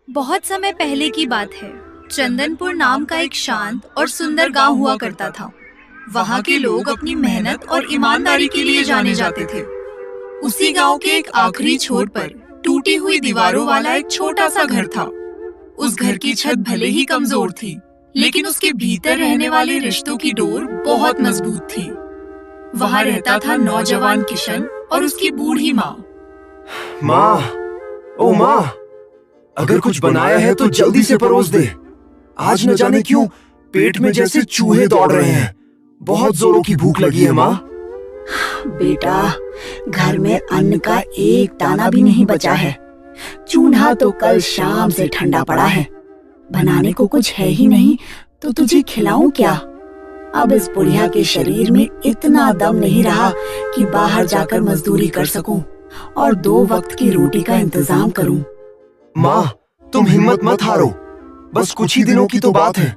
बहुत समय पहले की बात है। चंदनपुर नाम का एक शांत और सुंदर गांव हुआ करता था। वहाँ के लोग अपनी मेहनत और ईमानदारी के लिए जाने जाते थे। उसी गांव के एक आखिरी छोर पर टूटी हुई दीवारों वाला एक छोटा सा घर था। उस घर की छत भले ही कमजोर थी, लेकिन उसके भीतर रहने वाले रिश्तों की डोर बहुत मजबूत थी। वहाँ रहता था नौजवान किशन और उसकी बूढ़ी माँ। माँ, ओ माँ, अगर कुछ बनाया है तो जल्दी से परोस दे। आज न जाने क्यों पेट में जैसे चूहे दौड़ रहे हैं। बहुत जोरों की भूख लगी है माँ। बेटा, घर में अन्न का एक दाना भी नहीं बचा है। चूल्हा तो कल शाम से ठंडा पड़ा है। बनाने को कुछ है ही नहीं तो तुझे खिलाऊं क्या? अब इस बुढ़िया के शरीर में इतना दम नहीं रहा कि बाहर जाकर मजदूरी कर सकूं और 2 वक्त की रोटी का इंतजाम करूं। माँ, तुम हिम्मत मत हारो। बस कुछ ही दिनों की तो बात है।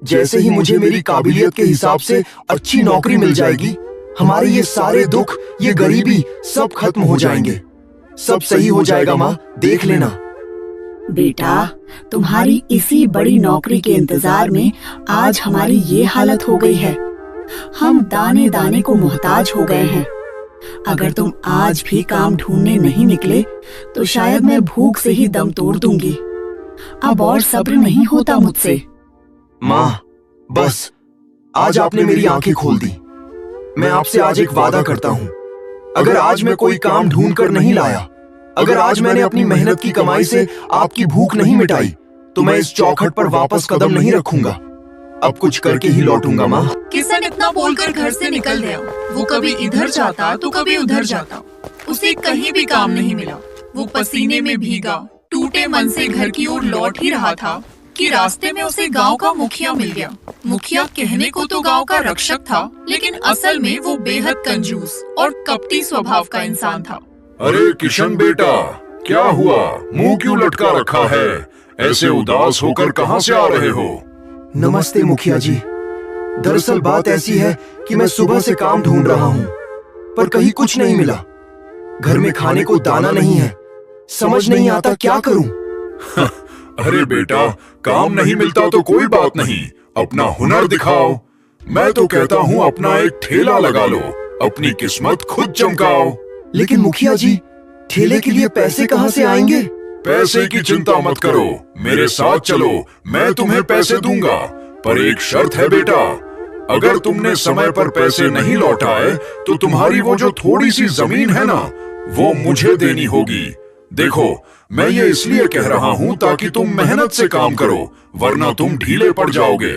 जैसे ही मुझे मेरी काबिलियत के हिसाब से अच्छी नौकरी मिल जाएगी, हमारे ये सारे दुख, ये गरीबी सब खत्म हो जाएंगे। सब सही हो जाएगा माँ, देख लेना। बेटा, तुम्हारी इसी बड़ी नौकरी के इंतजार में आज हमारी ये हालत हो गई है। हम दाने दाने को मोहताज हो गए हैं। अगर तुम आज भी काम ढूंढने नहीं निकले तो शायद मैं भूख से ही दम तोड़ दूंगी। अब और सब्र नहीं होता मुझसे। माँ, बस आज आपने मेरी आंखें खोल दी। मैं आपसे आज एक वादा करता हूँ। अगर आज मैं कोई काम ढूंढ कर नहीं लाया, अगर आज मैंने अपनी मेहनत की कमाई से आपकी भूख नहीं मिटाई, तो मैं इस चौखट पर वापस कदम नहीं रखूंगा। अब कुछ करके ही लौटूंगा माँ। किशन इतना बोलकर घर से निकल गया। वो कभी इधर जाता तो कभी उधर जाता। उसे कहीं भी काम नहीं मिला। वो पसीने में भीगा, टूटे मन से घर की ओर लौट ही रहा था कि रास्ते में उसे गांव का मुखिया मिल गया। मुखिया कहने को तो गांव का रक्षक था, लेकिन असल में वो बेहद कंजूस और कपटी स्वभाव का इंसान था। अरे किशन बेटा, क्या हुआ? मुंह क्यों लटका रखा है? ऐसे उदास होकर कहाँ से आ रहे हो? नमस्ते मुखिया जी। दरअसल बात ऐसी है कि मैं सुबह से काम ढूंढ रहा हूँ, पर कहीं कुछ नहीं मिला। घर में खाने को दाना नहीं है। समझ नहीं आता क्या करूँ। अरे बेटा, काम नहीं मिलता तो कोई बात नहीं, अपना हुनर दिखाओ। मैं तो कहता हूँ अपना एक ठेला लगा लो, अपनी किस्मत खुद चमकाओ। लेकिन मुखिया जी, ठेले के लिए पैसे कहाँ से आएंगे? पैसे की चिंता मत करो, मेरे साथ चलो, मैं तुम्हें पैसे दूंगा। पर एक शर्त है बेटा, अगर तुमने समय पर पैसे नहीं लौटाए तो तुम्हारी वो जो थोड़ी सी जमीन है ना, वो मुझे देनी होगी। देखो, मैं ये इसलिए कह रहा हूँ ताकि तुम मेहनत से काम करो, वरना तुम ढीले पड़ जाओगे।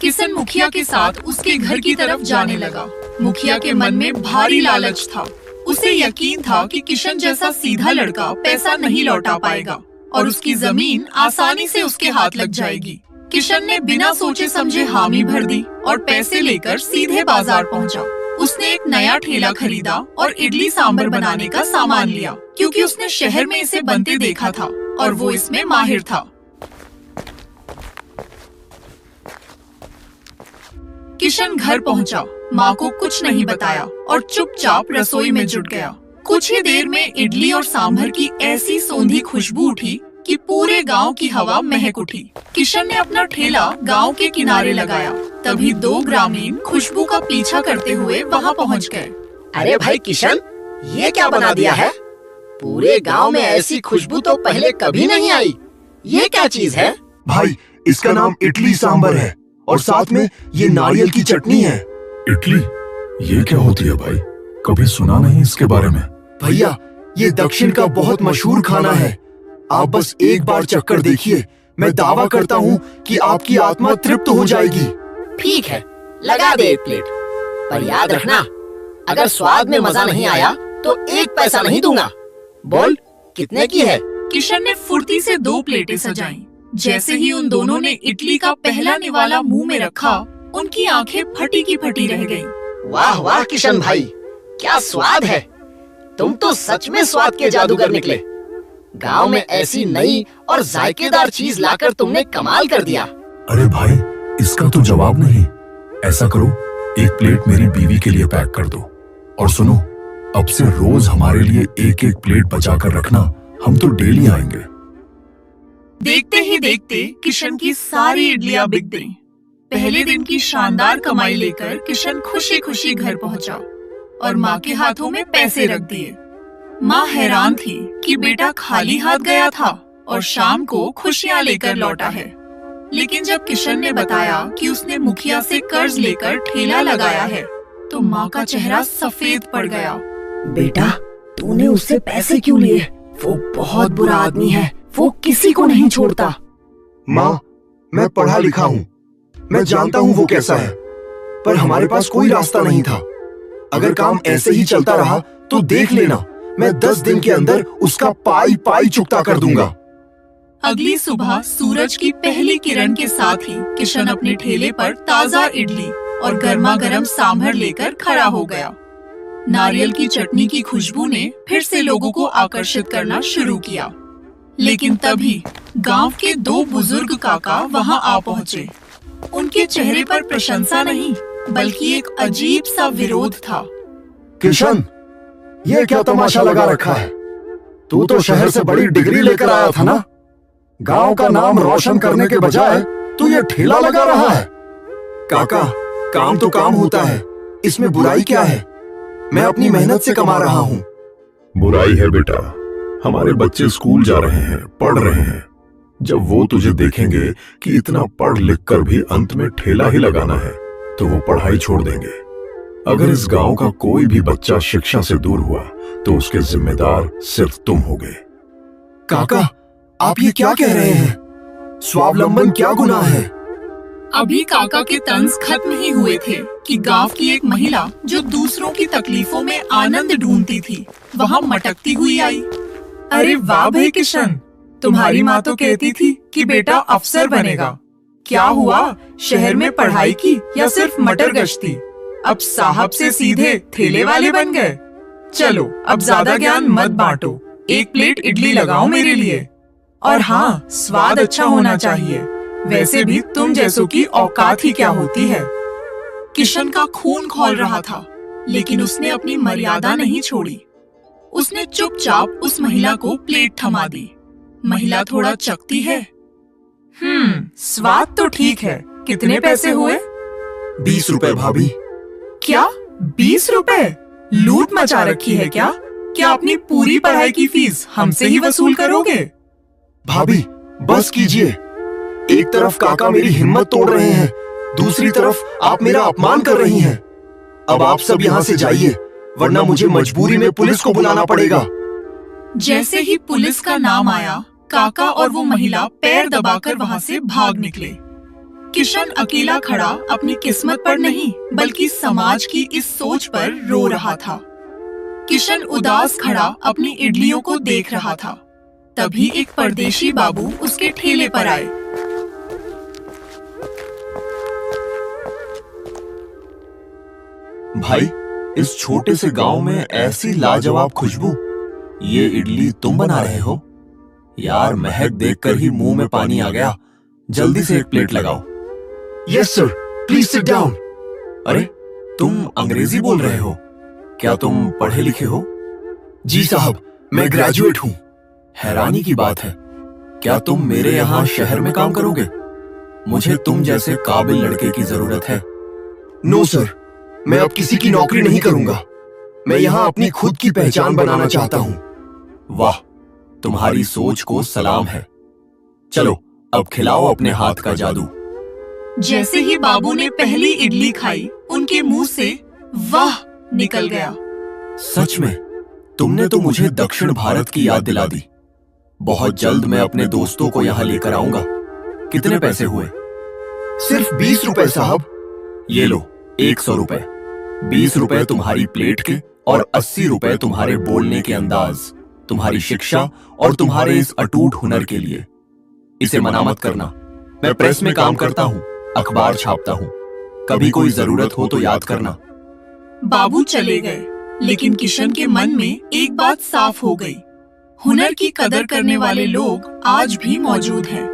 किशन मुखिया के साथ उसके घर की तरफ जाने लगा। मुखिया के मन में भारी लालच था। उसे यकीन था कि किशन जैसा सीधा लड़का पैसा नहीं लौटा पाएगा और उसकी जमीन आसानी से उसके हाथ लग जाएगी। किशन ने बिना सोचे समझे हामी भर दी और पैसे लेकर सीधे बाजार पहुंचा। उसने एक नया ठेला खरीदा और इडली सांभर बनाने का सामान लिया, क्योंकि उसने शहर में इसे बनते देखा था और वो इसमें माहिर था। किशन घर पहुंचा, माँ को कुछ नहीं बताया और चुपचाप रसोई में जुट गया। कुछ ही देर में इडली और सांभर की ऐसी सौंधी खुशबू उठी कि पूरे गांव की हवा महक उठी। किशन ने अपना ठेला गांव के किनारे लगाया। तभी 2 ग्रामीण खुशबू का पीछा करते हुए वहां पहुंच गए। अरे भाई किशन, ये क्या बना दिया है? पूरे गांव में ऐसी खुशबू तो पहले कभी नहीं आई। ये क्या चीज है? भाई, इसका नाम इडली सांभर है और साथ में ये नारियल की चटनी है। इडली? ये क्या होती है भाई? कभी सुना नहीं इसके बारे में। भैया, ये दक्षिण का बहुत मशहूर खाना है। आप बस एक बार चक्कर देखिए, मैं दावा करता हूँ कि आपकी आत्मा तृप्त हो जाएगी। ठीक है, लगा दे 1 प्लेट, पर याद रखना, अगर स्वाद में मजा नहीं आया तो 1 पैसा नहीं दूंगा। बोल, कितने की है? किशन ने फुर्ती से 2 प्लेटें सजाईं। जैसे ही उन दोनों ने इडली का पहला निवाला मुंह में रखा, उनकी आंखें फटी की फटी रह गईं। वाह वाह किशन भाई, क्या स्वाद है! तुम तो सच में स्वाद के जादूगर निकले। गांव में ऐसी नई और जायकेदार चीज लाकर तुमने कमाल कर दिया। अरे भाई, इसका तो जवाब नहीं। ऐसा करो, 1 प्लेट मेरी बीवी के लिए पैक कर दो। और सुनो, अब से रोज हमारे लिए 1-1 प्लेट बचा कर रखना, हम तो डेली आएंगे। देखते ही देखते किशन की सारी इडलियां बिक गईं। पहले दिन की शानदार कमाई लेकर किशन खुशी खुशी घर पहुंचा और माँ के हाथों में पैसे रख दिए। माँ हैरान थी कि बेटा खाली हाथ गया था और शाम को खुशियां लेकर लौटा है। लेकिन जब किशन ने बताया कि उसने मुखिया से कर्ज लेकर ठेला लगाया है, तो माँ का चेहरा सफेद पड़ गया। बेटा, तूने उससे पैसे क्यों लिए? वो बहुत बुरा आदमी है, वो किसी को नहीं छोड़ता। माँ, मैं पढ़ा लिखा हूँ, मैं जानता हूँ वो कैसा है, पर हमारे पास कोई रास्ता नहीं था। अगर काम ऐसे ही चलता रहा तो देख लेना, मैं 10 दिन के अंदर उसका पाई पाई चुकता कर दूंगा। अगली सुबह सूरज की पहली किरण के साथ ही किशन अपने ठेले पर ताजा इडली और गर्मा गर्म सांभर लेकर खड़ा हो गया। नारियल की चटनी की खुशबू ने फिर से लोगों को आकर्षित करना शुरू किया। लेकिन तभी गांव के 2 बुजुर्ग काका वहां आ पहुंचे। उनके चेहरे पर प्रशंसा नहीं, बल्कि एक अजीब सा विरोध था। किशन, ये क्या तमाशा लगा रखा है? तू तो शहर से बड़ी डिग्री लेकर आया था ना? गांव का नाम रोशन करने के बजाय तू ये ठेला लगा रहा है। काका, काम तो काम होता है, इसमें बुराई क्या है? मैं अपनी मेहनत से कमा रहा हूँ। बुराई है बेटा, हमारे बच्चे स्कूल जा रहे हैं, पढ़ रहे हैं। जब वो तुझे देखेंगे कि इतना पढ़ लिख कर भी अंत में ठेला ही लगाना है, तो वो पढ़ाई छोड़ देंगे। अगर इस गांव का कोई भी बच्चा शिक्षा से दूर हुआ तो उसके जिम्मेदार सिर्फ तुम होगे। काका, आप ये क्या कह रहे हैं? स्वावलंबन क्या गुनाह है? अभी काका के तंज खत्म ही हुए थे कि गांव की एक महिला जो दूसरों की तकलीफों में आनंद ढूंढती थी, वहां मटकती हुई आई। अरे वाह भाई किशन, तुम्हारी माँ तो कहती थी कि बेटा अफसर बनेगा। क्या हुआ, शहर में पढ़ाई की या सिर्फ मटर गश्ती? अब साहब से सीधे ठेले वाले बन गए। चलो अब ज्यादा ज्ञान मत बांटो, एक प्लेट इडली लगाओ मेरे लिए। और हाँ, स्वाद अच्छा होना चाहिए। वैसे भी तुम जैसों की औकात ही क्या होती है। किशन का खून खौल रहा था, लेकिन उसने अपनी मर्यादा नहीं छोड़ी। उसने चुपचाप उस महिला को प्लेट थमा दी। महिला थोड़ा चकती है। स्वाद तो ठीक है। कितने पैसे हुए? 20 रुपए भाभी। क्या 20 रुपए? लूट मचा रखी है क्या? क्या अपनी पूरी पढ़ाई की फीस हमसे ही वसूल करोगे? भाभी, बस कीजिए। एक तरफ काका मेरी हिम्मत तोड़ रहे हैं, दूसरी तरफ आप मेरा अपमान कर रही हैं। अब आप सब यहाँ से जाइए, वरना मुझे मजबूरी में पुलिस को बुलाना पड़ेगा। जैसे ही पुलिस का नाम आया, काका और वो महिला पैर दबाकर वहाँ से भाग निकले। किशन अकेला खड़ा अपनी किस्मत पर नहीं, बल्कि समाज की इस सोच पर रो रहा था। किशन उदास खड़ा अपनी इडलियों को देख रहा था। तभी एक परदेशी बाबू उसके ठेले पर आए। भाई, इस छोटे से गांव में ऐसी लाजवाब खुशबू, ये इडली तुम बना रहे हो? यार, महक देखकर ही मुंह में पानी आ गया। जल्दी से एक प्लेट लगाओ। Yes sir, please sit down. अरे, तुम अंग्रेजी बोल रहे हो? क्या तुम पढ़े लिखे हो? जी साहब, मैं ग्रेजुएट हूँ। हैरानी की बात है, क्या तुम मेरे यहाँ शहर में काम करोगे? मुझे तुम जैसे काबिल लड़के की जरूरत है। नो सर, मैं अब किसी की नौकरी नहीं करूंगा। मैं यहाँ अपनी खुद की पहचान बनाना चाहता हूँ। वाह, तुम्हारी सोच को सलाम है। चलो, अब खिलाओ अपने हाथ का जादू। जैसे ही बाबू ने पहली इडली खाई, उनके मुंह से वाह निकल गया। सच में, तुमने तो मुझे दक्षिण भारत की याद दिला दी। बहुत जल्द मैं अपने दोस्तों को यहाँ लेकर आऊंगा। कितने पैसे हुए? सिर्फ 20 रुपए साहब। ये लो, 100 रुपए। 20 रुपए तुम्हारी प्लेट के और 80 रुपए तुम्हारे बोलने के अंदाज, तुम्हारी शिक्षा और तुम्हारे इस अटूट हुनर के लिए। इसे मना मत करना। मैं प्रेस में काम करता हूँ, अखबार छापता हूँ। कभी कोई जरूरत हो तो याद करना। बाबू चले गए, लेकिन किशन के मन में एक बात साफ हो गई। हुनर की कदर करने वाले लोग आज भी मौजूद हैं।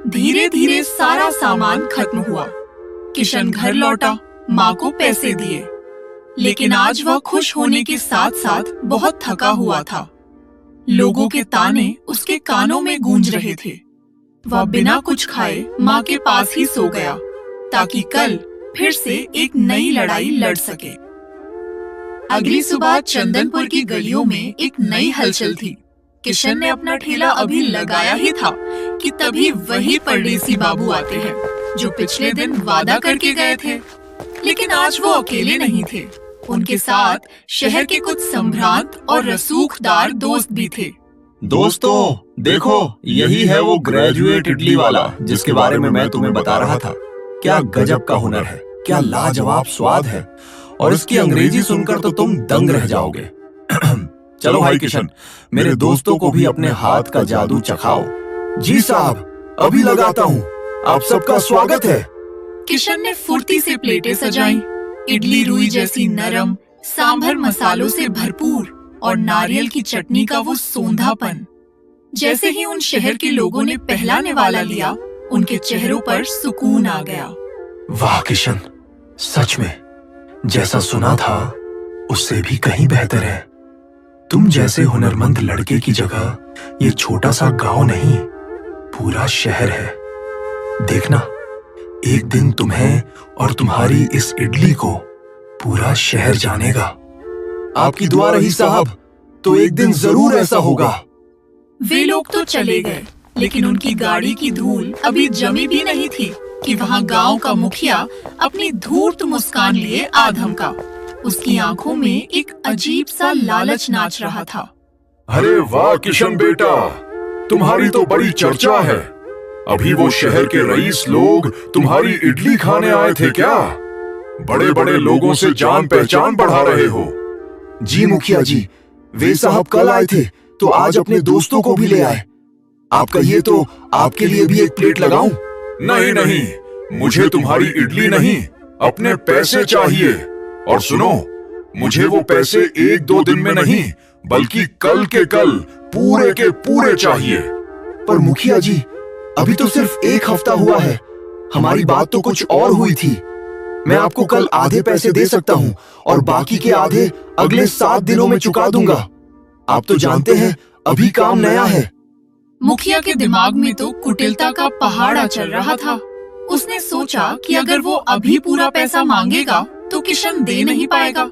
धीरे धीरे सारा सामान खत्म हुआ। किशन घर लौटा, माँ को पैसे दिए, लेकिन आज वह खुश होने के साथ साथ बहुत थका हुआ था। लोगों के ताने उसके कानों में गूंज रहे थे वह बिना कुछ खाए माँ के पास ही सो गया ताकि कल फिर से एक नई लड़ाई लड़ सके। अगली सुबह चंदनपुर की गलियों में एक नई हलचल थी। किशन ने अपना ठेला अभी लगाया ही था कि तभी वही परदेसी बाबू आते हैं जो पिछले दिन वादा करके गए थे। लेकिन आज वो अकेले नहीं थे, उनके साथ शहर के कुछ संभ्रांत और रसूखदार दोस्त भी थे। दोस्तों देखो, यही है वो ग्रेजुएट इडली वाला जिसके बारे में मैं तुम्हें बता रहा था। क्या गजब का हुनर है, क्या लाजवाब स्वाद है, और इसकी अंग्रेजी सुनकर तो तुम दंग रह जाओगे। चलो भाई किशन, मेरे दोस्तों को भी अपने हाथ का जादू चखाओ। जी साहब, अभी लगाता हूँ, आप सबका स्वागत है। किशन ने फुर्ती से प्लेटें सजाईं। इडली रुई जैसी नरम, सांभर मसालों से भरपूर और नारियल की चटनी का वो सोंधापन। जैसे ही उन शहर के लोगों ने पहला निवाला लिया, उनके चेहरों पर सुकून आ गया। वाह किशन, सच में जैसा सुना था उससे भी कहीं बेहतर है। तुम जैसे हुनरमंद लड़के की जगह ये छोटा सा गांव नहीं, पूरा शहर है। देखना, एक दिन तुम्हें और तुम्हारी इस इडली को पूरा शहर जानेगा। आपकी दुआ रही साहब, तो एक दिन जरूर ऐसा होगा। वे लोग तो चले गए, लेकिन उनकी गाड़ी की धूल अभी जमी भी नहीं थी कि वहाँ गांव का मुखिया अपनी धूर्त मुस्कान लिए आ धमका। उसकी आंखों में एक अजीब सा लालच नाच रहा था। अरे वाह किशन बेटा, तुम्हारी तो बड़ी चर्चा है। अभी वो शहर के रईस लोग तुम्हारी इडली खाने आए थे क्या? बड़े बड़े लोगों से जान पहचान बढ़ा रहे हो। जी मुखिया जी, वे साहब कल आए थे तो आज अपने दोस्तों को भी ले आए। आप कहिए तो आपके लिए भी एक प्लेट लगाऊं? नहीं नहीं, मुझे तुम्हारी इडली नहीं, अपने पैसे चाहिए। और सुनो, मुझे वो पैसे एक दो दिन में नहीं, बल्कि कल के कल पूरे के पूरे चाहिए। पर मुखिया जी, अभी तो सिर्फ एक हफ्ता हुआ है, हमारी बात तो कुछ और हुई थी। मैं आपको कल आधे पैसे दे सकता हूँ और बाकी के आधे अगले 7 दिनों में चुका दूंगा। आप तो जानते हैं अभी काम नया है। मुखिया के दिमाग में तो कुटिलता का पहाड़ चल रहा था। उसने सोचा कि अगर वो अभी पूरा पैसा मांगेगा तो किशन दे नहीं पाएगा,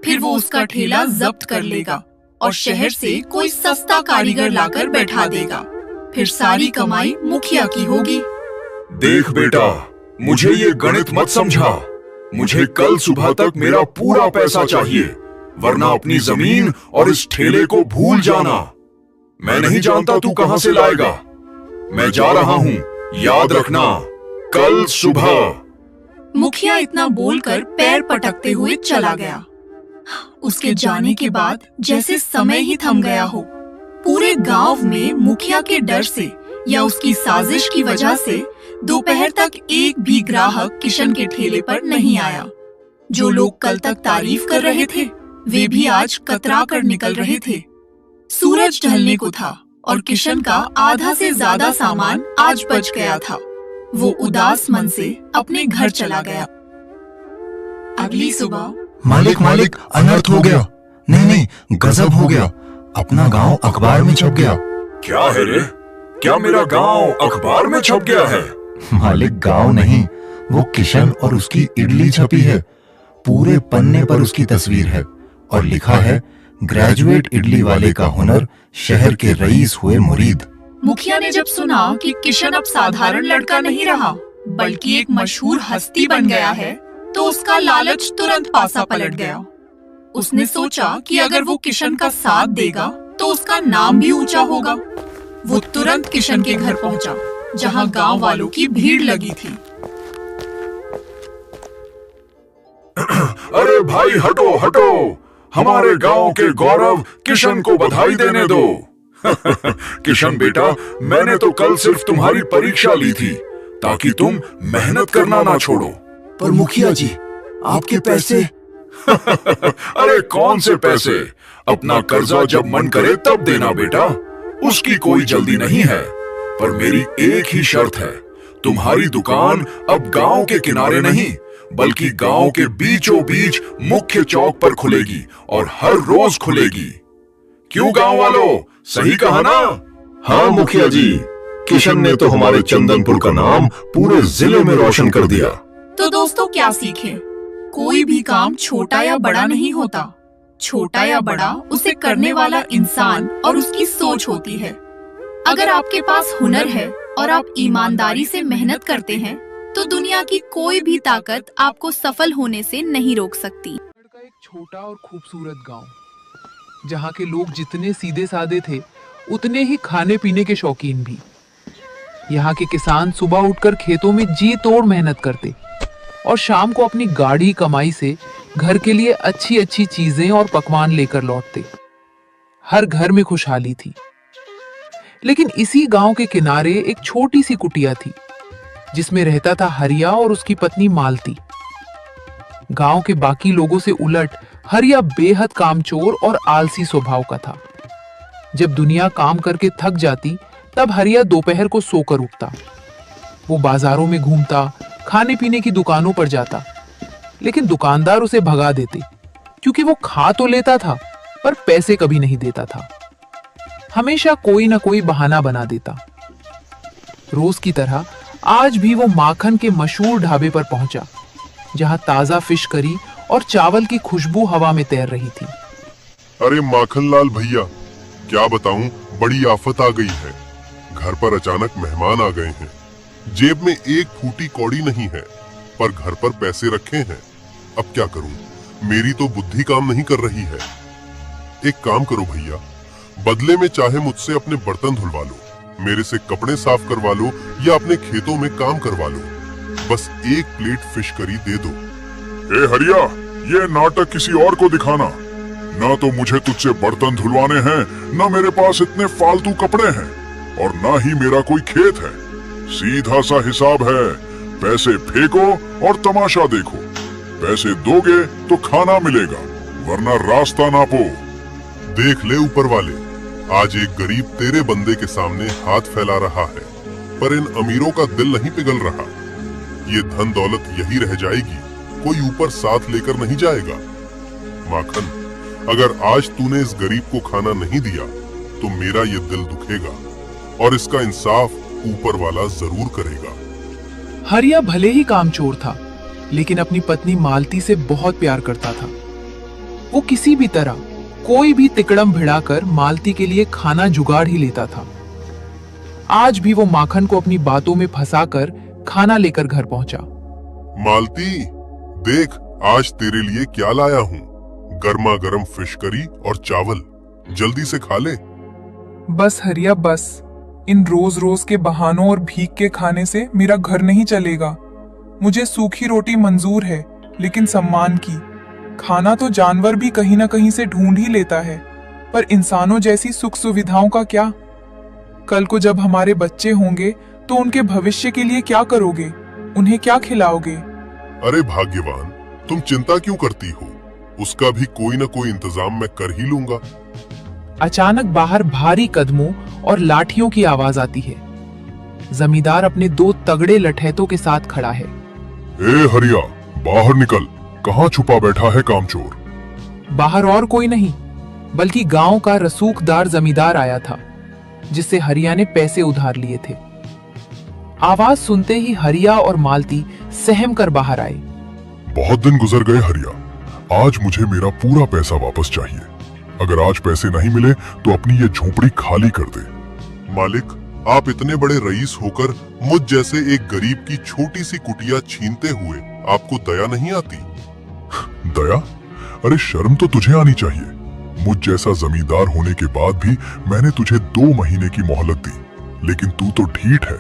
फिर वो उसका ठेला जब्त कर लेगा और शहर से कोई सस्ता कारीगर लाकर बैठा देगा। फिर सारी कमाई मुखिया की होगी। देख बेटा, मुझे ये गणित मत समझा। मुझे कल सुबह तक मेरा पूरा पैसा चाहिए, वरना अपनी जमीन और इस ठेले को भूल जाना। मैं नहीं जानता तू कहां से लाएगा। मैं जा रहा हूं, याद रखना, कल सुबह। मुखिया इतना बोलकर पैर पटकते हुए चला गया। उसके जाने के बाद जैसे समय ही थम गया हो। पूरे गांव में मुखिया के डर से या उसकी साजिश की वजह से दोपहर तक एक भी ग्राहक किशन के ठेले पर नहीं आया। जो लोग कल तक तारीफ कर रहे थे, वे भी आज कतरा कर निकल रहे थे। सूरज ढलने को था और किशन का आधा से ज्यादा सामान आज बच गया था। वो उदास मन से अपने घर चला गया। अगली सुबह, मालिक, अनर्थ हो गया। नहीं, गजब हो गया, अपना गांव अखबार में छप गया। क्या है रे? क्या मेरा गांव अखबार में छप गया है? मालिक, गांव नहीं, वो किशन और उसकी इडली छपी है। पूरे पन्ने पर उसकी तस्वीर है और लिखा है, ग्रेजुएट इडली वाले का हुनर शहर के रईस हुए मुरीद। मुखिया ने जब सुना कि किशन अब साधारण लड़का नहीं रहा, बल्कि एक मशहूर हस्ती बन गया है, तो उसका लालच तुरंत पासा पलट गया। उसने सोचा कि अगर वो किशन का साथ देगा तो उसका नाम भी ऊंचा होगा। वो तुरंत किशन के घर पहुंचा, जहां गांव वालों की भीड़ लगी थी। अरे भाई, हटो हटो, हमारे गांव के गौरव किशन को बधाई देने दो। किशन बेटा, मैंने तो कल सिर्फ तुम्हारी परीक्षा ली थी ताकि तुम मेहनत करना ना छोड़ो। पर मुखिया जी, आपके पैसे? अरे कौन से पैसे? अपना कर्जा जब मन करे तब देना बेटा, उसकी कोई जल्दी नहीं है। पर मेरी एक ही शर्त है, तुम्हारी दुकान अब गांव के किनारे नहीं, बल्कि गांव के बीचों बीच मुख्य चौक पर खुलेगी और हर रोज खुलेगी। क्यों गांव वालों, सही कहा ना? हाँ मुखिया जी, किशन ने तो हमारे चंदनपुर का नाम पूरे जिले में रोशन कर दिया। तो दोस्तों क्या सीखें? कोई भी काम छोटा या बड़ा नहीं होता। छोटा या बड़ा उसे करने वाला इंसान और उसकी सोच होती है। अगर आपके पास हुनर है और आप ईमानदारी से मेहनत करते हैं तो दुनिया की कोई भी ताकत आपको सफल होने से नहीं रोक सकती। का एक छोटा और खूबसूरत गांव, जहां के लोग जितने सीधे साधे थे उतने ही खाने पीने के शौकीन भी। यहाँ के किसान सुबह उठकर खेतों में जी तोड़ मेहनत करते और शाम को अपनी गाढ़ी कमाई से घर के लिए अच्छी अच्छी चीजें और पकवान लेकर लौटते। हर घर में खुशहाली थी। लेकिन इसी गांव के किनारे एक छोटी सी कुटिया थी जिसमें रहता था हरिया और उसकी पत्नी मालती। गांव के बाकी लोगों से उलट हरिया बेहद कामचोर और आलसी स्वभाव का था। जब दुनिया काम करके थक जाती तब हरिया दोपहर को सोकर उठता। वो बाजारों में घूमता, खाने पीने की दुकानों पर जाता, लेकिन दुकानदार उसे भगा देते क्योंकि वो खा तो लेता था पर पैसे कभी नहीं देता था। हमेशा कोई ना कोई बहाना बना देता। रोज की तरह आज भी वो माखन के मशहूर ढाबे पर पहुंचा जहां ताजा फिश करी और चावल की खुशबू हवा में तैर रही थी। अरे माखनलाल भैया, क्या बताऊं, बड़ी आफत आ गई है। घर पर अचानक मेहमान आ गए हैं। जेब में एक फूटी कौड़ी नहीं है, पर घर पर पैसे रखे हैं। अब क्या करूं? मेरी तो बुद्धि काम नहीं कर रही है। एक काम करो भैया, बदले में चाहे मुझसे अपने बर्तन धुलवा लो, मेरे से कपड़े साफ करवा लो या अपने खेतों में काम करवा लो, बस एक प्लेट फिश करी दे दो। ए हरिया, ये नाटक किसी और को दिखाना। ना तो मुझे तुझसे बर्तन धुलवाने हैं, ना मेरे पास इतने फालतू कपड़े हैं, और ना ही मेरा कोई खेत है। सीधा सा हिसाब है, पैसे फेंको और तमाशा देखो। पैसे दोगे तो खाना मिलेगा, वरना रास्ता नापो। देख ले ऊपर वाले, आज एक गरीब तेरे बंदे के सामने हाथ फैला रहा है, पर इन अमीरों का दिल नहीं पिघल रहा। ये धन दौलत यही रह जाएगी, कोई ऊपर साथ लेकर नहीं जाएगा। माखन, अगर आज तूने इस गरीब को खाना नहीं दिया तो मेरा ये दिल दुखेगा, और इसका इंसाफ ऊपर वाला जरूर करेगा। हरिया भले ही कामचोर था, लेकिन अपनी पत्नी मालती से बहुत प्यार करता था। वो किसी भी तरह कोई भी तिकड़म भिड़ाकर मालती के लिए खाना जुगाड़ ही लेता था। आज भी वो माखन को अपनी बातों में फंसाकर खाना लेकर घर पहुंचा। मालती, देख आज तेरे लिए क्या लाया हूँ। गर्मा गर्म फिश करी और चावल, जल्दी से खा ले। बस हरिया बस, इन रोज रोज के बहानों और भीख के खाने से मेरा घर नहीं चलेगा। मुझे सूखी रोटी मंजूर है, लेकिन सम्मान की। खाना तो जानवर भी कहीं ना कहीं से ढूंढ ही लेता है, पर इंसानों जैसी सुख सुविधाओं का क्या? कल को जब हमारे बच्चे होंगे तो उनके भविष्य के लिए क्या करोगे? उन्हें क्या खिलाओगे? अरे भाग्यवान, तुम चिंता क्यों करती हो? उसका भी कोई न कोई इंतजाम मैं कर ही लूंगा। अचानक बाहर भारी कदमों और लाठियों की आवाज आती है। जमींदार अपने दो तगड़े लठैतों के साथ खड़ा है। ए हरिया, बाहर निकल, कहाँ छुपा बैठा है कामचोर? बाहर और कोई नहीं बल्कि गांव का रसूखदार जमींदार आया था, जिससे हरिया ने पैसे उधार लिए थे। आवाज सुनते ही हरिया और मालती सहम कर बाहर आए। बहुत दिन गुजर गए हरिया, आज मुझे मेरा पूरा पैसा वापस चाहिए। अगर आज पैसे नहीं मिले तो अपनी ये झोपड़ी खाली कर दे। मालिक, आप इतने बड़े रईस होकर मुझ जैसे एक गरीब की छोटी सी कुटिया छीनते हुए आपको दया नहीं आती? दया? अरे शर्म तो तुझे आनी चाहिए। मुझ जैसा जमींदार होने के बाद भी मैंने तुझे 2 महीने की मोहलत दी, लेकिन तू तो ढीठ है।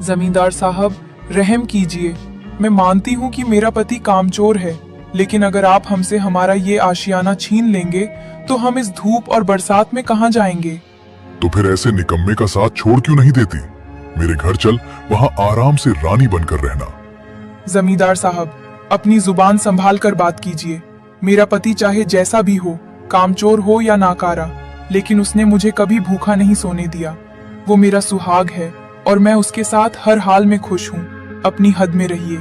जमींदार साहब, रहम कीजिए। मैं मानती हूँ कि मेरा पति कामचोर है, लेकिन अगर आप हमसे हमारा ये आशियाना छीन लेंगे तो हम इस धूप और बरसात में कहाँ जाएंगे? तो फिर ऐसे निकम्मे का साथ छोड़ क्यों नहीं देती? मेरे घर चल, वहाँ आराम से रानी बनकर रहना। जमींदार साहब, अपनी जुबान संभाल कर बात कीजिए। मेरा पति चाहे जैसा भी हो, कामचोर हो या नाकारा, लेकिन उसने मुझे कभी भूखा नहीं सोने दिया। वो मेरा सुहाग है और मैं उसके साथ हर हाल में खुश हूँ। अपनी हद में रहिए।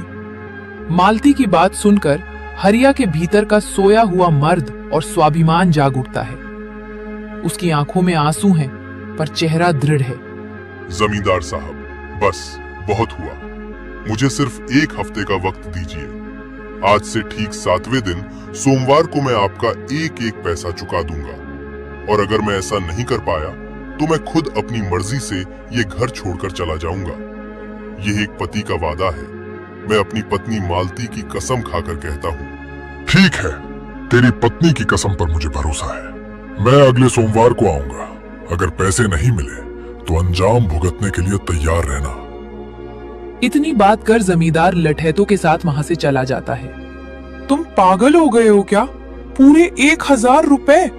मालती की बात सुनकर हरिया के भीतर का सोया हुआ मर्द और स्वाभिमान जाग उठता है। उसकी आंखों में आंसू हैं, पर चेहरा दृढ़ है। जमींदार साहब, बस बहुत हुआ। मुझे सिर्फ 1 हफ्ते का वक्त दीजिए। आज से ठीक 7वें दिन सोमवार को मैं आपका एक एक पैसा चुका दूंगा, और अगर मैं ऐसा नहीं कर पाया तो मैं खुद अपनी मर्जी से ये घर छोड़कर चला जाऊंगा। यह एक पति का वादा है। मैं अपनी पत्नी मालती की कसम खाकर कहता हूँ। ठीक है, तेरी पत्नी की कसम पर मुझे भरोसा है। मैं अगले सोमवार को आऊंगा। अगर पैसे नहीं मिले तो अंजाम भुगतने के लिए तैयार रहना। इतनी बात कर जमींदार लठैतों के साथ वहां से चला जाता है। तुम पागल हो गए हो क्या? पूरे 1000 रुपए?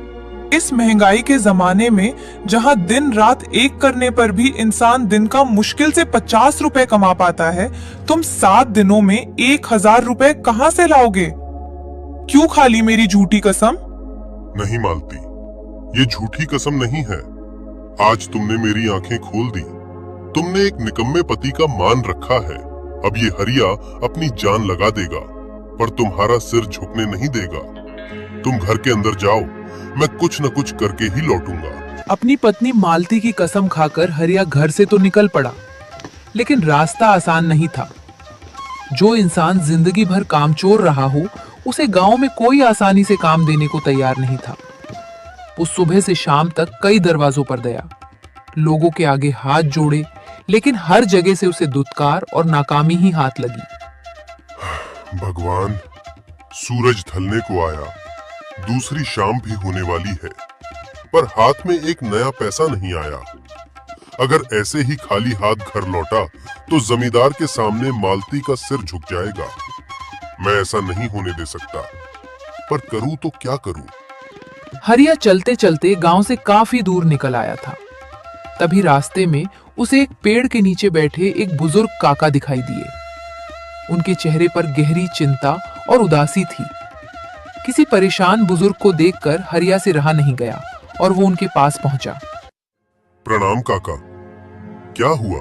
इस महंगाई के जमाने में जहां दिन रात एक करने पर भी इंसान दिन का मुश्किल से 50 रुपए कमा पाता है, तुम 7 दिनों में 1000 रुपए कहां से लाओगे? क्यों खा ली मेरी झूठी कसम? नहीं मालती, ये झूठी कसम नहीं है। आज तुमने मेरी आंखें खोल दी। तुमने एक निकम्मे पति का मान रखा है। अब ये हरिया अपनी जान लगा देगा, पर तुम्हारा सिर झुकने नहीं देगा। तुम घर के अंदर जाओ, मैं कुछ न कुछ करके ही लौटूंगा। अपनी पत्नी मालती की कसम खाकर हरिया घर से तो निकल पड़ा, लेकिन रास्ता आसान नहीं था। जो इंसान जिंदगी भर कामचोर रहा हो, उसे गांव में कोई आसानी से काम देने को तैयार नहीं था। वो सुबह से शाम तक कई दरवाजों पर गया, लोगों के आगे हाथ जोड़े, लेकिन हर जगह से उसे दुत्कार और नाकामी ही हाथ लगी। भगवान, सूरज ढलने को आया, दूसरी शाम भी होने वाली है, पर हाथ में एक नया पैसा नहीं आया। अगर ऐसे ही खाली हाथ घर लौटा तो जमींदार के सामने मालती का सिर झुक जाएगा। मैं ऐसा नहीं होने दे सकता, पर करूं तो क्या करूं? हरिया चलते चलते गांव से काफी दूर निकल आया था। तभी रास्ते में उसे एक पेड़ के नीचे बैठे एक बुजुर्ग काका दिखाई दिए। उनके चेहरे पर गहरी चिंता और उदासी थी। किसी परेशान बुजुर्ग को देखकर हरिया से रहा नहीं गया और वो उनके पास पहुंचा। प्रणाम काका, क्या हुआ?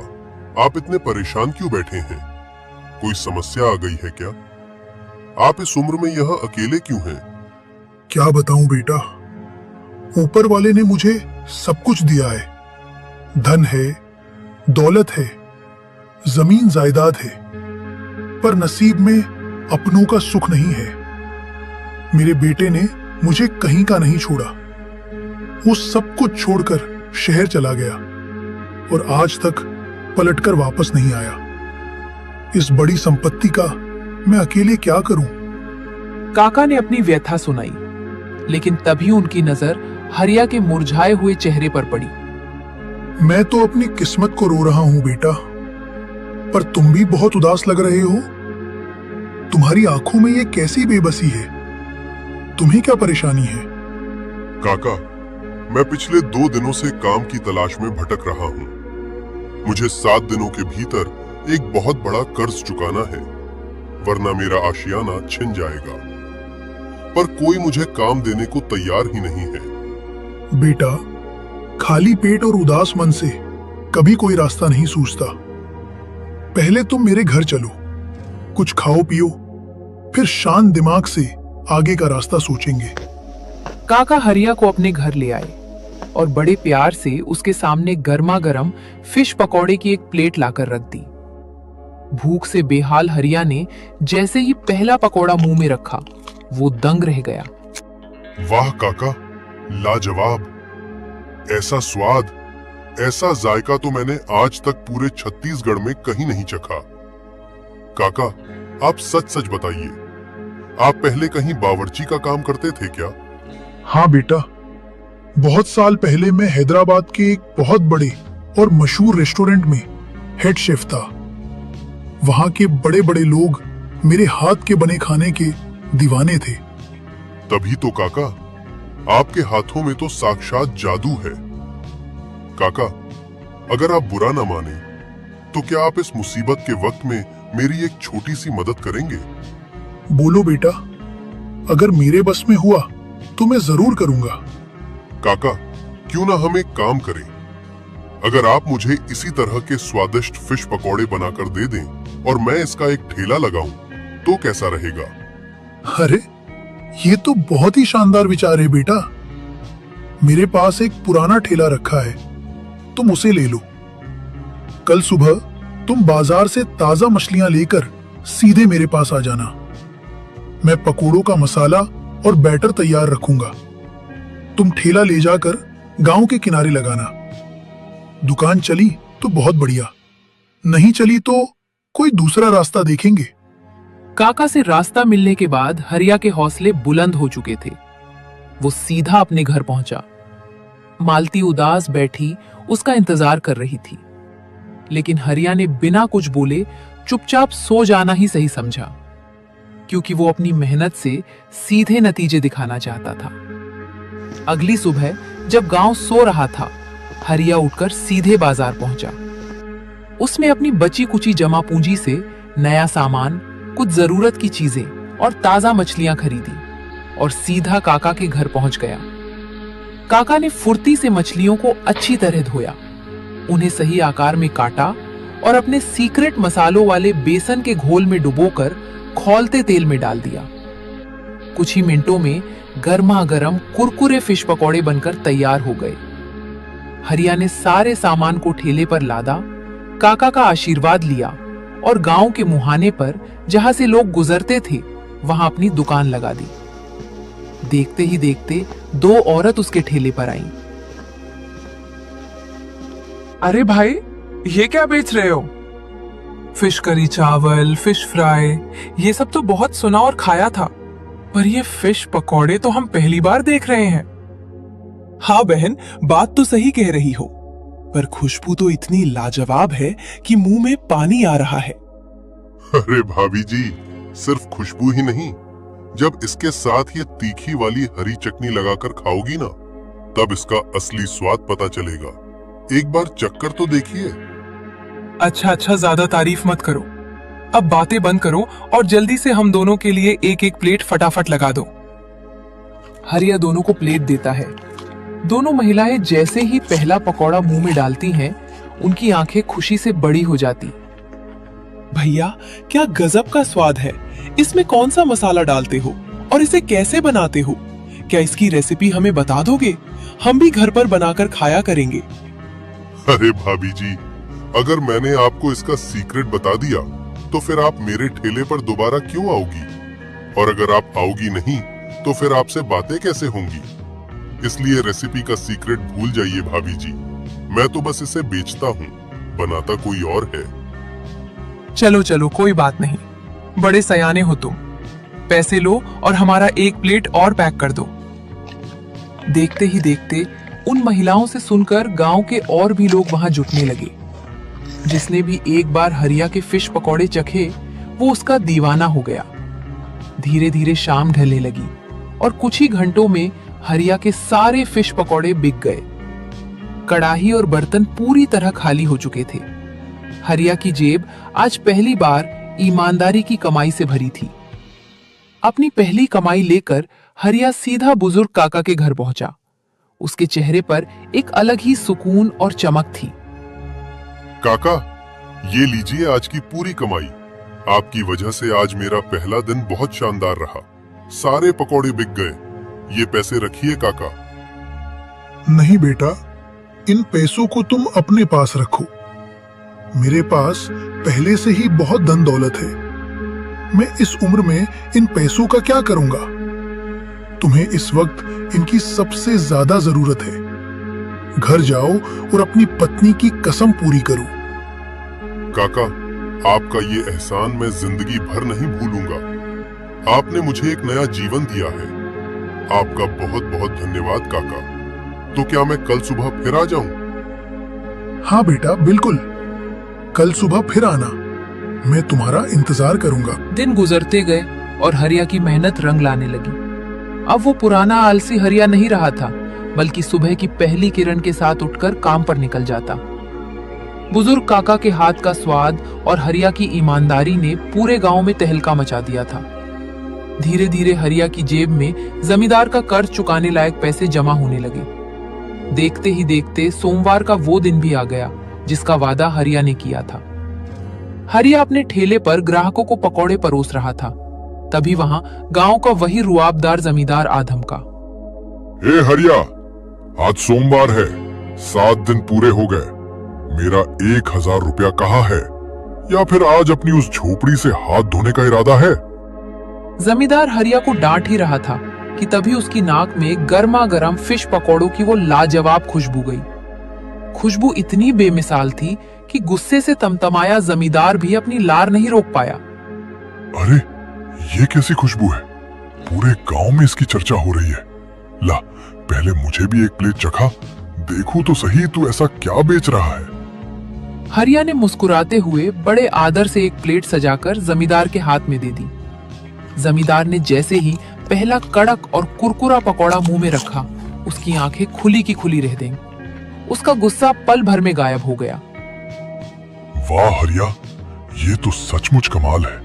आप इतने परेशान क्यों बैठे हैं? कोई समस्या आ गई है क्या? आप इस उम्र में यहाँ अकेले क्यों हैं? क्या बताऊं बेटा, ऊपर वाले ने मुझे सब कुछ दिया है। धन है, दौलत है, जमीन जायदाद है, पर नसीब में अपनों का सुख नहीं है। मेरे बेटे ने मुझे कहीं का नहीं छोड़ा। वो सब कुछ छोड़कर शहर चला गया और आज तक पलटकर वापस नहीं आया। इस बड़ी संपत्ति का मैं अकेले क्या करूं? काका ने अपनी व्यथा सुनाई, लेकिन तभी उनकी नजर हरिया के मुरझाए हुए चेहरे पर पड़ी। मैं तो अपनी किस्मत को रो रहा हूं बेटा, पर तुम भी बहुत उदास लग रहे हो। तुम्हारी आंखों में ये कैसी बेबसी है? तुम्हें क्या परेशानी है? काका, मैं पिछले 2 दिनों से काम की तलाश में भटक रहा हूँ। मुझे 7 दिनों के भीतर एक बहुत बड़ा कर्ज चुकाना है, वरना मेरा आशियाना छिन जाएगा। पर कोई मुझे काम देने को तैयार ही नहीं है। बेटा, खाली पेट और उदास मन से कभी कोई रास्ता नहीं सूझता। पहले तुम मेरे घर चलो, कुछ खाओ पियो, फिर शांत दिमाग से आगे का रास्ता सोचेंगे। काका हरिया को अपने घर ले आए और बड़े प्यार से उसके सामने गर्मा गर्म फिश पकौड़े की एक प्लेट लाकर रख दी। भूख से बेहाल हरिया ने जैसे ही पहला पकौड़ा मुंह में रखा, वो दंग रह गया। वाह काका, लाजवाब! ऐसा स्वाद, ऐसा जायका तो मैंने आज तक पूरे छत्तीसगढ़ में कहीं नहीं चखा। काका, आप सच सच बताइए, आप पहले कहीं बावर्ची का काम करते थे क्या? हाँ बेटा, बहुत साल पहले मैं हैदराबाद के एक बहुत बड़े और मशहूर रेस्टोरेंट में हेड शेफ था। वहां के बड़े बड़े लोग मेरे हाथ के बने खाने के दीवाने थे। तभी तो काका, आपके हाथों में तो साक्षात जादू है। काका, अगर आप बुरा ना माने तो क्या आप इस मुसीबत के वक्त में मेरी एक छोटी सी मदद करेंगे? बोलो बेटा, अगर मेरे बस में हुआ तो मैं जरूर करूंगा। काका, क्यों ना हम एक काम करें? अगर आप मुझे इसी तरह के स्वादिष्ट फिश पकौड़े बनाकर दे दें और मैं इसका एक ठेला लगाऊं, तो कैसा रहेगा? अरे, ये तो बहुत ही शानदार विचार है बेटा। मेरे पास एक पुराना ठेला रखा है, तुम उसे ले लो। कल सुबह तुम बाजार से ताजा मछलियां लेकर सीधे मेरे पास आ जाना। मैं पकोड़ों का मसाला और बैटर तैयार रखूंगा। तुम ठेला ले जाकर गांव के किनारे लगाना। दुकान चली तो बहुत बढ़िया, नहीं चली तो कोई दूसरा रास्ता देखेंगे। काका से रास्ता मिलने के बाद हरिया के हौसले बुलंद हो चुके थे। वो सीधा अपने घर पहुंचा। मालती उदास बैठी उसका इंतजार कर रही थी, लेकिन हरिया ने बिना कुछ बोले चुपचाप सो जाना ही सही समझा, क्योंकि वो अपनी मेहनत से सीधे नतीजे दिखाना चाहता था। अगली सुबह जब गांव सो रहा था, हरिया उठकर सीधे बाजार पहुंचा। उसने अपनी बची कुची जमा पूंजी से नया सामान, कुछ जरूरत की चीजें और ताजा मछलियां खरीदी और सीधा काका के घर पहुंच गया। काका ने फुर्ती से मछलियों को अच्छी तरह धोया, उन्हें सही आकार में काटा और अपने सीक्रेट मसालों वाले बेसन के घोल में डुबोकर खौलते तेल में डाल दिया। कुछ ही मिनटों में गर्मा गर्म कुरकुरे फिश पकौड़े बनकर तैयार हो गए। हरिया ने सारे सामान को ठेले पर लादा, काका का आशीर्वाद लिया और गांव के मुहाने पर जहां से लोग गुजरते थे वहां अपनी दुकान लगा दी। देखते ही देखते 2 औरत उसके ठेले पर आईं। अरे भाई, ये क्या बेच रहे हो? फिश करी चावल, फिश फ्राई, ये सब तो बहुत सुना और खाया था, पर ये फिश पकौड़े तो हम पहली बार देख रहे हैं। हाँ बहन, बात तो सही कह रही हो, पर खुशबू तो इतनी लाजवाब है कि मुंह में पानी आ रहा है। अरे भाभी जी, सिर्फ खुशबू ही नहीं, जब इसके साथ ये तीखी वाली हरी चटनी लगाकर खाओगी ना, तब इसका असली स्वाद पता चलेगा। एक बार चक्कर तो देखिए। अच्छा, ज्यादा तारीफ मत करो। अब बातें बंद करो और जल्दी से हम दोनों के लिए एक एक प्लेट फटाफट लगा दो। हरिया दोनों को प्लेट देता है। दोनों महिलाएं जैसे ही पहला पकौड़ा मुंह में डालती हैं, उनकी आंखें खुशी से बड़ी हो जाती। भैया, क्या गजब का स्वाद है। इसमें कौन सा मसाला डालते हो और इसे कैसे बनाते हो? क्या इसकी रेसिपी हमें बता दोगे? हम भी घर पर बनाकर खाया करेंगे। अरे भाभी जी, अगर मैंने आपको इसका सीक्रेट बता दिया तो फिर आप मेरे ठेले पर दोबारा क्यों आओगी? और अगर आप आओगी नहीं तो फिर आपसे बातें कैसे होंगी? इसलिए रेसिपी का सीक्रेट भूल जाइए भाभी जी। मैं तो बस इसे बेचता हूँ, बनाता कोई और है। चलो, कोई बात नहीं। बड़े सयाने हो तुम। पैसे लो और हमारा एक प्लेट और पैक कर दो। देखते ही देखते उन महिलाओं से सुनकर गांव के और भी लोग वहां जुटने लगे। जिसने भी एक बार हरिया के फिश पकौड़े चखे, वो उसका दीवाना हो गया। धीरे धीरे शाम ढलने लगी और कुछ ही घंटों में हरिया के सारे फिश पकौड़े बिक गए। कड़ाही और बर्तन पूरी तरह खाली हो चुके थे। हरिया की जेब आज पहली बार ईमानदारी की कमाई से भरी थी। अपनी पहली कमाई लेकर हरिया सीधा बुजुर्ग काका के घर पहुंचा। उसके चेहरे पर एक अलग ही सुकून और चमक थी। काका, ये लीजिए आज की पूरी कमाई। आपकी वजह से आज मेरा पहला दिन बहुत शानदार रहा। सारे पकौड़े बिक गए। ये पैसे रखिए काका। नहीं बेटा, इन पैसों को तुम अपने पास रखो। मेरे पास पहले से ही बहुत धन दौलत है। मैं इस उम्र में इन पैसों का क्या करूंगा? तुम्हें इस वक्त इनकी सबसे ज्यादा जरूरत है। घर जाओ और अपनी पत्नी की कसम पूरी करो। काका, आपका ये एहसान मैं जिंदगी भर नहीं भूलूंगा। आपने मुझे एक नया जीवन दिया है। आपका बहुत बहुत धन्यवाद काका। तो क्या मैं कल सुबह फिर आ जाऊं? हाँ बेटा, बिल्कुल। कल सुबह फिर आना। मैं तुम्हारा इंतजार करूंगा। दिन गुजरते गए और हरिया की मेहनत रंग लाने लगी। अब वो पुराना आलसी हरिया नहीं रहा था, बल्कि सुबह की पहली किरण के साथ उठकर काम पर निकल जाता। बुजुर्ग काका के हाथ का स्वाद और हरिया की ईमानदारी ने पूरे गांव में तहलका मचा दिया था। धीरे धीरे हरिया की जेब में जमींदार का कर्ज चुकाने लायक पैसे जमा होने लगे। देखते ही देखते सोमवार का वो दिन भी आ गया जिसका वादा हरिया ने किया था। हरिया अपने ठेले पर ग्राहकों को पकौड़े परोस रहा था। तभी वहां गांव का वही रुआबदार जमींदार आ धमका। हे हरिया, आज सोमवार है, 7 दिन पूरे हो गए। मेरा 1000 रुपया कहाँ है? या फिर आज अपनी उस झोपड़ी से हाथ धोने का इरादा है? जमींदार हरिया को डांट ही रहा था कि तभी उसकी नाक में गर्मा गर्म फिश पकौड़ों की वो लाजवाब खुशबू गई। खुशबू इतनी बेमिसाल थी कि गुस्से से तमतमाया जमींदार भी अपनी लार नहीं रोक पाया। अरे ये कैसी खुशबू है? पूरे गांव में इसकी चर्चा हो रही है। ला, पहले मुझे भी एक प्लेट चखा, देखूं तो सही तू ऐसा क्या बेच रहा है। हरिया ने मुस्कुराते हुए बड़े आदर से एक प्लेट सजाकर जमींदार के हाथ में दे दी। जमींदार ने जैसे ही पहला कड़क और कुरकुरा पकौड़ा मुंह में रखा, उसकी आंखें खुली की खुली रह गईं। उसका गुस्सा पल भर में गायब हो गया। वाह हरिया, ये तो सचमुच कमाल है।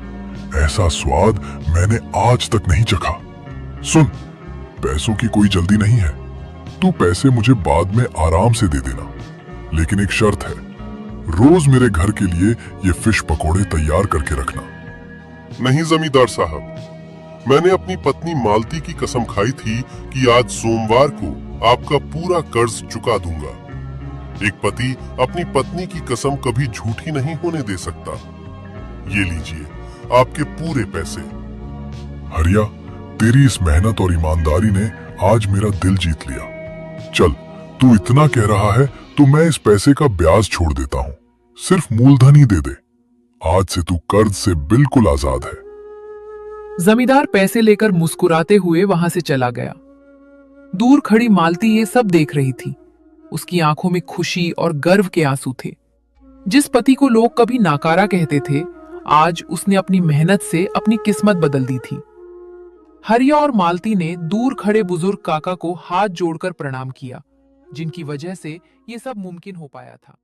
ऐसा स्वाद मैंने आज तक नहीं चखा। सुन, पैसों की कोई जल्दी नहीं है, तू पैसे मुझे बाद में आराम से दे देना, लेकिन एक शर्त है, रोज मेरे घर के लिए ये फिश पकोड़े तैयार करके रखना। नहीं जमींदार साहब, मैंने अपनी पत्नी मालती की कसम खाई थी कि आज सोमवार को आपका पूरा कर्ज चुका दूंगा। एक पति अपनी पत्नी की कसम कभी झूठी नहीं होने दे सकता। ये लीजिए आपके पूरे पैसे। हरिया, तेरी इस मेहनत और ईमानदारी ने आज मेरा दिल जीत लिया। चल, तू इतना कह रहा है तो मैं इस पैसे का ब्याज छोड़ देता हूँ, सिर्फ मूलधन ही दे दे। आज से तू कर्ज से बिल्कुल आजाद है। जमींदार पैसे लेकर मुस्कुराते हुए वहां से चला गया। दूर खड़ी मालती ये सब देख रही थी। उसकी आंखों में खुशी और गर्व के आंसू थे। जिस पति को लोग कभी नाकारा कहते थे, आज उसने अपनी मेहनत से अपनी किस्मत बदल दी थी। हरिया और मालती ने दूर खड़े बुजुर्ग काका को हाथ जोड़कर प्रणाम किया, जिनकी वजह से ये सब मुमकिन हो पाया था।